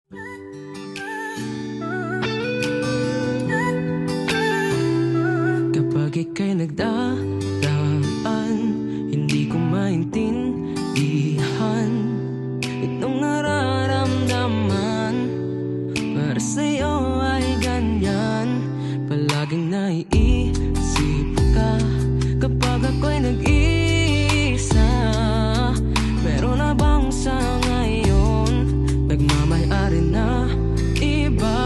Kapag ika'y nagdaraan, hindi ko maintindihan itong nararamdaman. Para sa'yo ay ganyan, palaging naiisip ka kapag ako'y nag-iisa. Meron na bang sa ngayon nagmamay-ari na iba?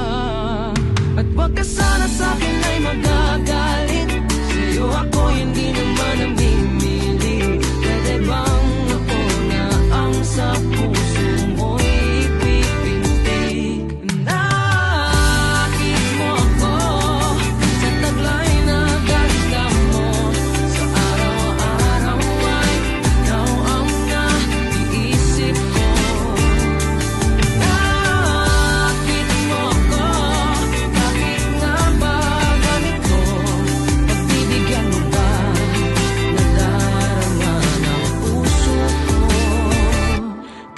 At wag ka sana sa'kin ay magagalit, sa'yo ako hindi naman namimili. Pwede bang ako na ang sa puso mo'y ipipintig? Nakit mo ako sa taglay na ganda mo. Sa araw-araw ay ikaw ang naiisip ko. Nakit mo ako, bakit nga ba ganito? Pagbibigyan mo ba nadarama ng puso ko?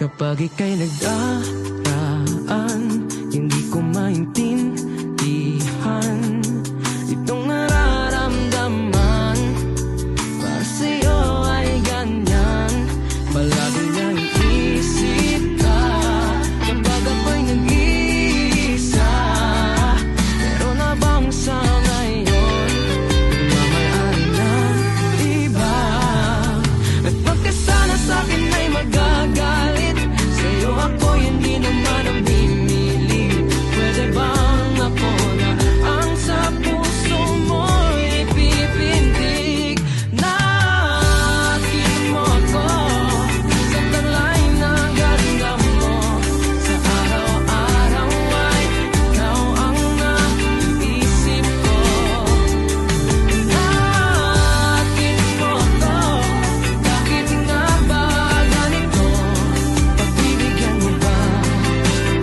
Kapag ika'y nagdaraan, hindi ko maintindihan itong nararamdaman. Para sa'yo ay ganyan, palaging naiisip ka kapag ako'y nag-iisa. Meron na bang sa ngayon nagmamay-ari ng iba? At wag ka sana sa'kin ay magagalit, sa'yo ako hindi naman ang bimili. Pwede bang ako na ang sa puso mo'y ipipintig? Nakit mo ako sa taglay na ganda mo. Sa araw-araw ay ikaw ang naiisip ko. Nakit mo ako, bakit nga ba ganito? Pagbibigyan mo ba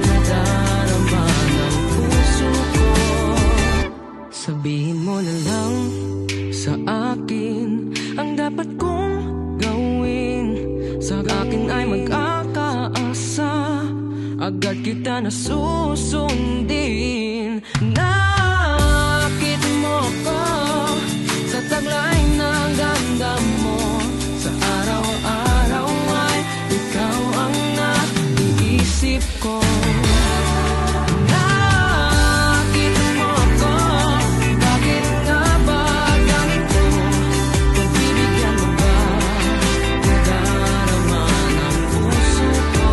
nadarama ng puso ko? Sabihin mo na lang sa akin ang dapat kong gawin. Sa akin ay mag-akaasa, agad kita nasusundin. Nakit mo ko sa taglay na ganda mo. Sa araw-araw ay ikaw ang naiisip ko. Nakit mo ko, bakit nga ba ganito? Pagbibigyan mo ba nadarama ng puso ko?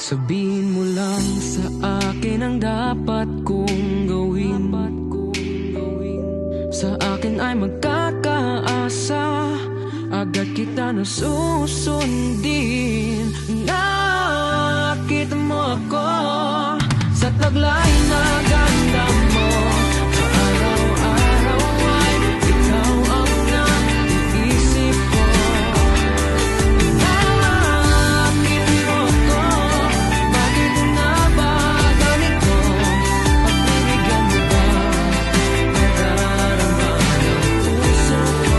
Sabihin mo lang sa akin ang dapat kong gawin. Sa akin ay magkakaasa, agad kita nasusundin. Nakit mo ako sa taglay na ganda mo. Sa araw-araw ay ikaw ang naiisip ko. Nakit mo ako, bakit nga ba ganito? Pagbibigyan mo ba nadarama ng puso ko?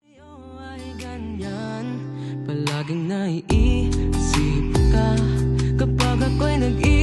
Sa'yo ay ganyan, palaging naiisip ka kapag ako'y nag-iisa.